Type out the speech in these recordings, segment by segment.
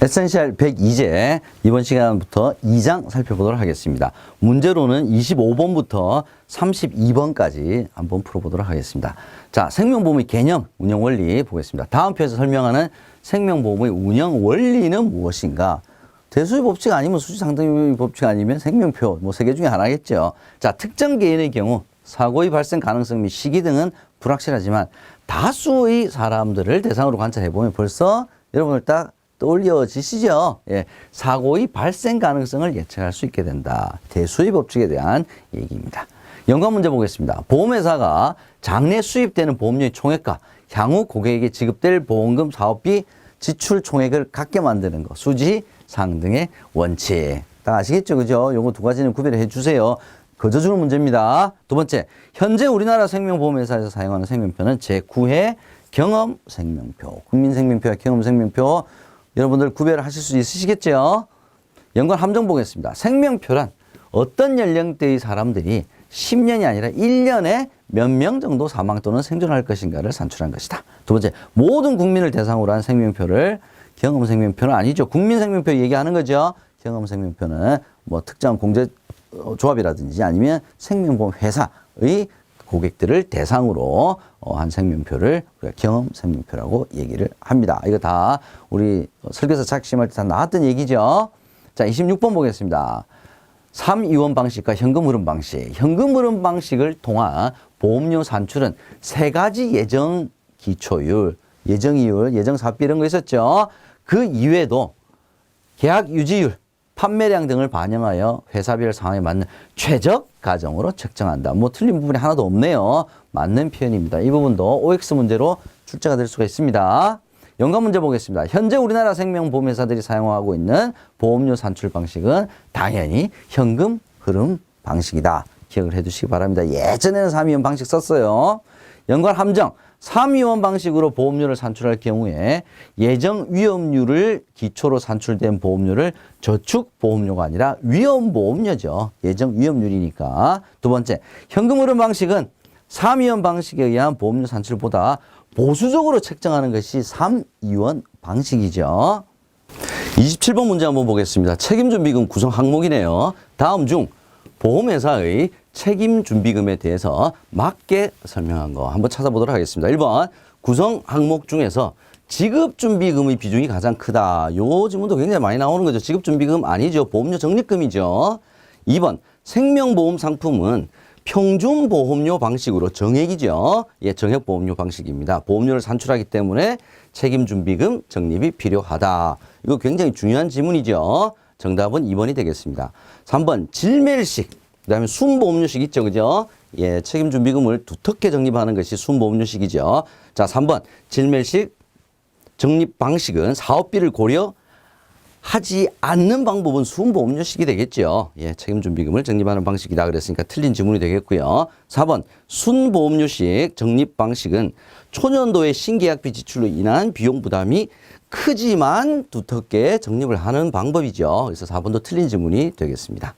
에센셜 102제 이번 시간부터 2장 살펴보도록 하겠습니다. 문제로는 25번부터 32번까지 한번 풀어보도록 하겠습니다. 자, 생명보험의 개념, 운영 원리 보겠습니다. 다음 표에서 설명하는 생명보험의 운영 원리는 무엇인가? 대수의 법칙 아니면 수지상당의 법칙 아니면 생명표 뭐 세 개 중에 하나겠죠. 자, 특정 개인의 경우 사고의 발생 가능성 및 시기 등은 불확실하지만 다수의 사람들을 대상으로 관찰해보면 벌써 여러분들 딱 떠올려지시죠? 예, 사고의 발생 가능성을 예측할 수 있게 된다. 대수의 법칙에 대한 얘기입니다. 연관 문제 보겠습니다. 보험회사가 장래 수입되는 보험료의 총액과 향후 고객에게 지급될 보험금 사업비 지출 총액을 같게 만드는 거. 수지 상등의 원칙. 다 아시겠죠? 그죠? 요거 두 가지는 구별해 주세요. 거저주는 문제입니다. 두 번째, 현재 우리나라 생명보험회사에서 사용하는 생명표는 제9회 경험생명표. 국민생명표와 경험생명표. 여러분들 구별하실 수 있으시겠죠? 연관 함정 보겠습니다. 생명표란 어떤 연령대의 사람들이 10년이 아니라 1년에 몇 명 정도 사망 또는 생존할 것인가를 산출한 것이다. 두 번째, 모든 국민을 대상으로 한 생명표를 경험생명표는 아니죠. 국민생명표 얘기하는 거죠. 경험생명표는 뭐 특정 공제조합이라든지 아니면 생명보험 회사의 고객들을 대상으로 한 생명표를 우리가 경험생명표라고 얘기를 합니다. 이거 다 우리 설계서 작심할 때 다 나왔던 얘기죠. 자, 26번 보겠습니다. 3이원 방식과 현금 흐름 방식. 현금 흐름 방식을 통한 보험료 산출은 세 가지 예정 기초율, 예정이율, 예정 사업비 이런 거 있었죠. 그 이외에도 계약 유지율, 판매량 등을 반영하여 회사별 상황에 맞는 최적 가정으로 책정한다. 뭐 틀린 부분이 하나도 없네요. 맞는 표현입니다. 이 부분도 OX 문제로 출제가 될 수가 있습니다. 연관 문제 보겠습니다. 현재 우리나라 생명보험회사들이 사용하고 있는 보험료 산출 방식은 당연히 현금 흐름 방식이다. 기억을 해 두시기 바랍니다. 예전에는 3위원 방식 썼어요. 연관 함정. 3위원 방식으로 보험료를 산출할 경우에 예정 위험률을 기초로 산출된 보험료를 저축보험료가 아니라 위험보험료죠. 예정 위험률이니까. 두 번째, 현금 흐름 방식은 3위원 방식에 의한 보험료 산출보다 보수적으로 책정하는 것이 3위원 방식이죠. 27번 문제 한번 보겠습니다. 책임준비금 구성 항목이네요. 다음 중 보험회사의 책임준비금에 대해서 맞게 설명한 거 한번 찾아보도록 하겠습니다. 1번 구성 항목 중에서 지급준비금의 비중이 가장 크다. 요 질문도 굉장히 많이 나오는 거죠. 지급준비금 아니죠. 보험료 적립금이죠. 2번 생명보험 상품은 평준보험료 방식으로 정액이죠. 예, 정액보험료 방식입니다. 보험료를 산출하기 때문에 책임준비금 적립이 필요하다. 이거 굉장히 중요한 지문이죠. 정답은 2번이 되겠습니다. 3번 질매일식, 그 다음에 순보험료식 있죠. 그죠? 예, 책임준비금을 두텁게 적립하는 것이 순보험료식이죠. 자, 3번 질매일식 적립 방식은 사업비를 고려하지 않는 방법은 순보험료식이 되겠죠. 예, 책임준비금을 적립하는 방식이다. 그랬으니까 틀린 지문이 되겠고요. 4번 순보험료식 적립 방식은 초년도의 신계약비 지출로 인한 비용 부담이 크지만 두텁게 적립을 하는 방법이죠. 그래서 4번도 틀린 지문이 되겠습니다.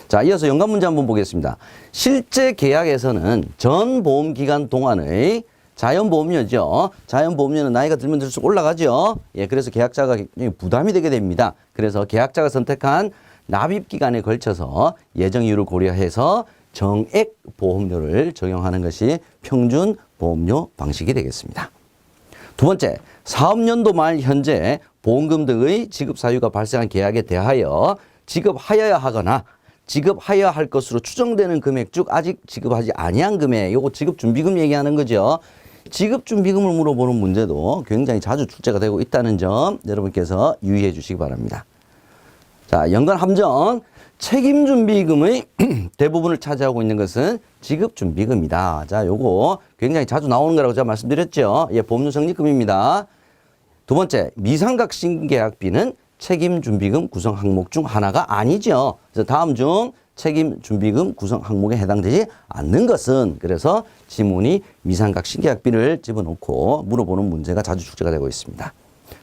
자, 이어서 연관 문제 한번 보겠습니다. 실제 계약에서는 전 보험기간 동안의 자연보험료죠. 자연보험료는 나이가 들면 들수록 올라가죠. 예, 그래서 계약자가 굉장히 부담이 되게 됩니다. 그래서 계약자가 선택한 납입기간에 걸쳐서 예정이율을 고려해서 정액 보험료를 적용하는 것이 평준보험료 방식이 되겠습니다. 두 번째, 사업연도 말 현재 보험금 등의 지급 사유가 발생한 계약에 대하여 지급하여야 하거나 지급하여야 할 것으로 추정되는 금액 중 아직 지급하지 아니한 금액, 요거 지급준비금 얘기하는 거죠. 지급준비금을 물어보는 문제도 굉장히 자주 출제가 되고 있다는 점 여러분께서 유의해 주시기 바랍니다. 자, 연관 함정. 책임준비금의 대부분을 차지하고 있는 것은 지급준비금이다. 자, 요거 굉장히 자주 나오는 거라고 제가 말씀드렸죠. 예, 보험료 적립금입니다. 두 번째, 미상각 신계약비는 책임준비금 구성 항목 중 하나가 아니죠. 그래서 다음 중 책임준비금 구성 항목에 해당되지 않는 것은, 그래서 지문이 미상각 신계약비를 집어넣고 물어보는 문제가 자주 출제가 되고 있습니다.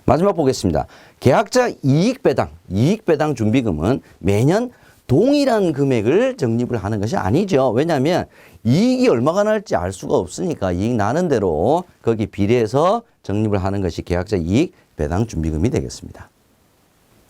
마지막 보겠습니다. 계약자 이익배당 준비금은 매년 동일한 금액을 적립을 하는 것이 아니죠. 왜냐하면 이익이 얼마가 날지 알 수가 없으니까 이익 나는 대로 거기 비례해서 적립을 하는 것이 계약자 이익배당 준비금이 되겠습니다.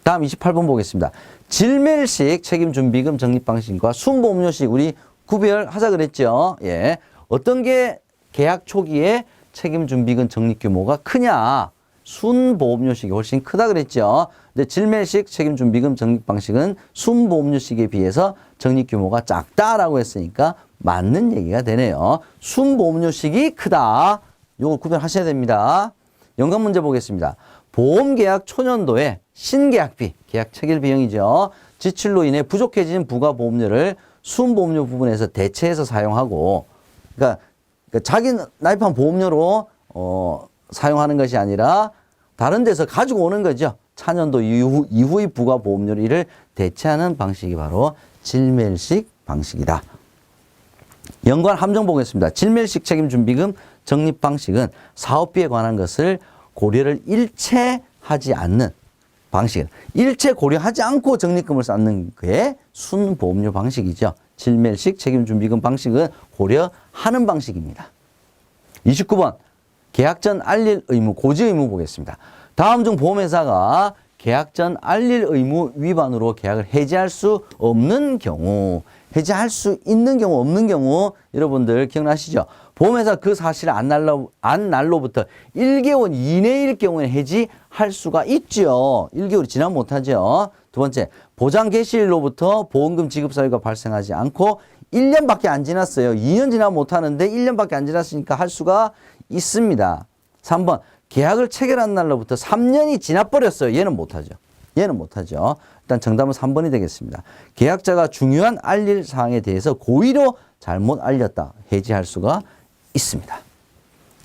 다음 28번 보겠습니다. 질매일식 책임준비금 적립방식과 순보험료식 우리 구별하자 그랬죠. 예. 어떤 게 계약 초기에 책임준비금 적립규모가 크냐? 순보험료식이 훨씬 크다 그랬죠. 근데 질매일식 책임준비금 적립방식은 순보험료식에 비해서 적립규모가 작다라고 했으니까 맞는 얘기가 되네요. 순보험료식이 크다. 요거 구별하셔야 됩니다. 연관 문제 보겠습니다. 보험계약 초년도에 신계약비, 계약 체결 비용이죠. 지출로 인해 부족해진 부가보험료를 순보험료 부분에서 대체해서 사용하고, 그러니까 자기 나입한 보험료로 사용하는 것이 아니라 다른 데서 가지고 오는 거죠. 차년도 이후의 부가보험료를 대체하는 방식이 바로 질매일식 방식이다. 연관 함정 보겠습니다. 질매일식 책임준비금 적립 방식은 사업비에 관한 것을 고려를 일체 하지 않는 방식은 일체 고려하지 않고 적립금을 쌓는 게 순보험료 방식이죠. 질매일식 책임준비금 방식은 고려하는 방식입니다. 29번 계약 전 알릴 의무, 고지 의무 보겠습니다. 다음 중 보험회사가 계약 전 알릴 의무 위반으로 계약을 해지할 수 없는 경우, 해지할 수 있는 경우, 없는 경우 여러분들 기억나시죠? 보험회사 그 사실을 안 날로부터 1개월 이내일 경우에 해지할 수가 있죠. 1개월이 지나면 못하죠. 두 번째, 보장 개시일로부터 보험금 지급 사유가 발생하지 않고 1년밖에 안 지났어요. 2년 지나면 못하는데 1년밖에 안 지났으니까 할 수가 있습니다. 3번, 계약을 체결한 날로부터 3년이 지나버렸어요. 얘는 못하죠. 얘는 못하죠. 일단 정답은 3번이 되겠습니다. 계약자가 중요한 알릴 사항에 대해서 고의로 잘못 알렸다. 해지할 수가 있습니다.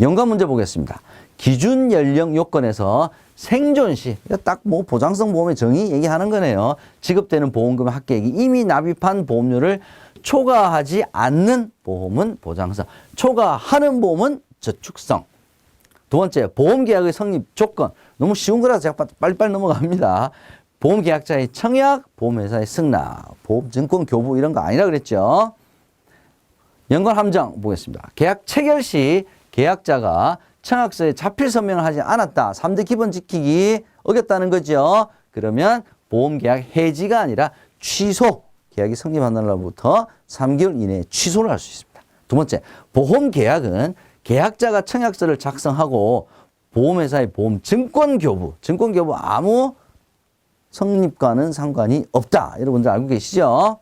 연관 문제 보겠습니다. 기준 연령 요건에서 생존 시, 딱 뭐 보장성 보험의 정의 얘기하는 거네요. 지급되는 보험금의 합계액이 이미 납입한 보험료를 초과하지 않는 보험은 보장성, 초과하는 보험은 저축성. 두 번째, 보험계약의 성립 조건. 너무 쉬운 거라서 제가 빨리빨리 넘어갑니다. 보험계약자의 청약, 보험회사의 승낙, 보험증권 교부 이런 거 아니라 그랬죠. 연관 함정 보겠습니다. 계약 체결 시 계약자가 청약서에 자필 서명을 하지 않았다. 3대 기본 지키기 어겼다는 거죠. 그러면 보험계약 해지가 아니라 취소. 계약이 성립한 날로부터 3개월 이내에 취소를 할 수 있습니다. 두 번째, 보험계약은 계약자가 청약서를 작성하고 보험회사의 보험증권교부, 증권교부 아무 성립과는 상관이 없다. 여러분들 알고 계시죠?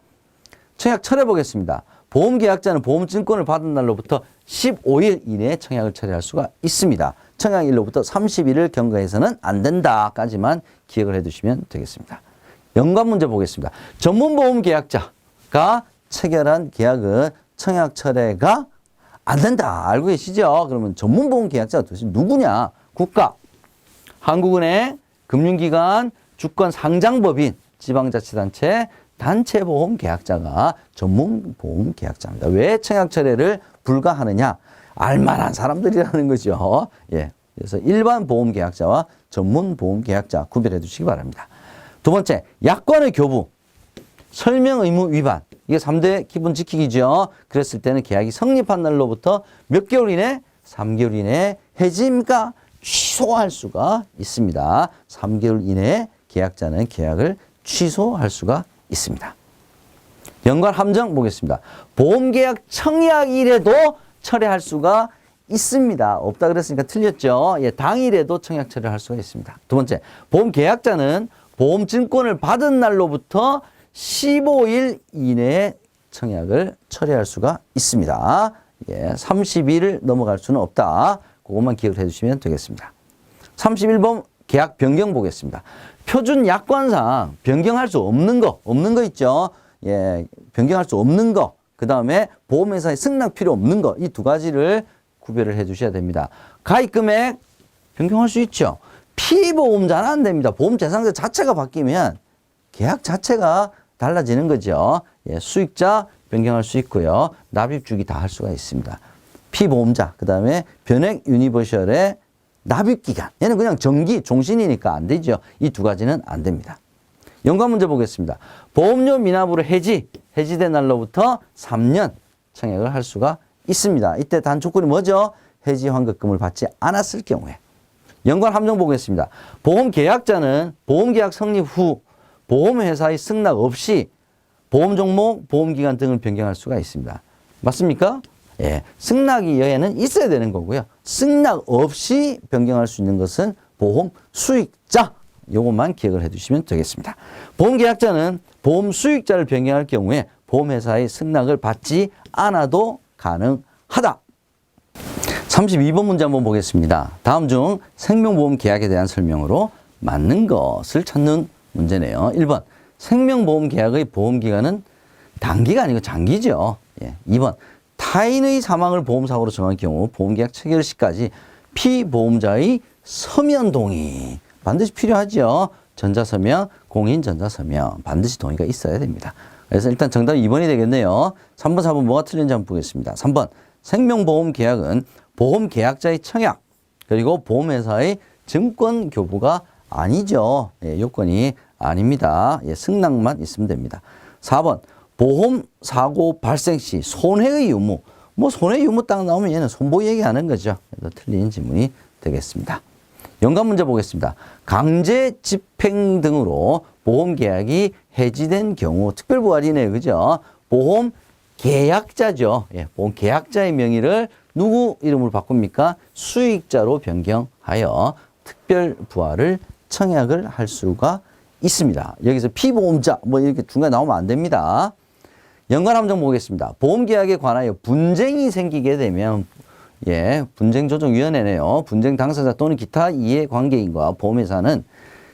청약 철회 보겠습니다. 보험계약자는 보험증권을 받은 날로부터 15일 이내에 청약을 철회할 수가 있습니다. 청약일로부터 30일을 경과해서는 안 된다까지만 기억을 해두시면 되겠습니다. 연관 문제 보겠습니다. 전문보험계약자가 체결한 계약은 청약 철회가 안 된다. 알고 계시죠? 그러면 전문보험계약자가 도대체 누구냐? 국가, 한국은행, 금융기관, 주권상장법인, 지방자치단체, 단체보험계약자가 전문보험계약자입니다. 왜 청약철회를 불가하느냐? 알만한 사람들이라는 거죠. 예. 그래서 일반 보험계약자와 전문보험계약자 구별해 두시기 바랍니다. 두 번째, 약관의 교부, 설명의무 위반. 이게 3대 기본 지키기죠. 그랬을 때는 계약이 성립한 날로부터 몇 개월 이내? 3개월 이내에 해지입니까? 취소할 수가 있습니다. 3개월 이내에 계약자는 계약을 취소할 수가 있습니다. 연관 함정 보겠습니다. 보험계약 청약일에도 철회할 수가 있습니다. 없다 그랬으니까 틀렸죠. 예, 당일에도 청약 철회할 수가 있습니다. 두 번째, 보험계약자는 보험증권을 받은 날로부터 15일 이내에 청약을 철회할 수가 있습니다. 예, 30일을 넘어갈 수는 없다. 그것만 기억을 해주시면 되겠습니다. 31번 계약 변경 보겠습니다. 표준 약관상 변경할 수 없는 거 있죠. 예, 변경할 수 없는 거. 그 다음에 보험회사의 승낙 필요 없는 거. 이 두 가지를 구별을 해 주셔야 됩니다. 가입 금액 변경할 수 있죠. 피보험자는 안 됩니다. 보험 대상자 자체가 바뀌면 계약 자체가 달라지는 거죠. 예, 수익자 변경할 수 있고요. 납입주기 다 할 수가 있습니다. 피보험자, 그 다음에 변액 유니버셜의 납입기간. 얘는 그냥 정기, 종신이니까 안 되죠. 이 두 가지는 안 됩니다. 연관 문제 보겠습니다. 보험료 미납으로 해지된 날로부터 3년 청약을 할 수가 있습니다. 이때 단 조건이 뭐죠? 해지 환급금을 받지 않았을 경우에. 연관 함정 보겠습니다. 보험계약자는 보험계약 성립 후 보험회사의 승낙 없이 보험 종목, 보험기간 등을 변경할 수가 있습니다. 맞습니까? 예, 승낙이 여에는 있어야 되는 거고요. 승낙 없이 변경할 수 있는 것은 보험 수익자. 요것만 기억을 해두시면 되겠습니다. 보험계약자는 보험 수익자를 변경할 경우에 보험회사의 승낙을 받지 않아도 가능하다. 32번 문제 한번 보겠습니다. 다음 중 생명보험 계약에 대한 설명으로 맞는 것을 찾는 문제네요. 1번 생명보험 계약의 보험기간은 단기가 아니고 장기죠. 예. 2번 타인의 사망을 보험사고로 정할 경우 보험계약 체결 시까지 피보험자의 서면 동의 반드시 필요하죠. 전자서면, 공인 전자서면 반드시 동의가 있어야 됩니다. 그래서 일단 정답이 2번이 되겠네요. 3번, 4번 뭐가 틀린지 한번 보겠습니다. 3번 생명보험 계약은 보험계약자의 청약 그리고 보험회사의 증권 교부가 아니죠. 예, 요건이 아닙니다. 예, 승낙만 있으면 됩니다. 4번 보험사고 발생 시 손해의 유무 뭐 손해 유무 딱 나오면 얘는 손보 얘기하는 거죠. 그래서 틀린 질문이 되겠습니다. 연관 문제 보겠습니다. 강제 집행 등으로 보험계약이 해지된 경우 특별부활이네요. 그죠? 보험계약자죠. 예, 보험계약자의 명의를 누구 이름으로 바꿉니까? 수익자로 변경하여 특별부활을 청약을 할 수가 있습니다. 여기서 피보험자 뭐 이렇게 중간에 나오면 안 됩니다. 연관함정 보겠습니다. 보험계약에 관하여 분쟁이 생기게 되면 예, 분쟁조정위원회네요. 분쟁 당사자 또는 기타 이해관계인과 보험회사는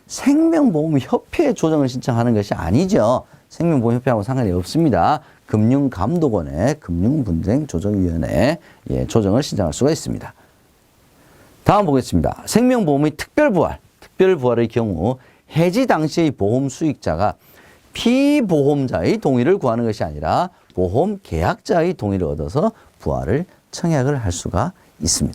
생명보험협회에 조정을 신청하는 것이 아니죠. 생명보험협회하고 상관이 없습니다. 금융감독원의 금융분쟁조정위원회에 예, 조정을 신청할 수가 있습니다. 다음 보겠습니다. 생명보험의 특별부활. 특별부활의 경우 해지 당시의 보험 수익자가 피보험자의 동의를 구하는 것이 아니라 보험계약자의 동의를 얻어서 부활을 청약을 할 수가 있습니다.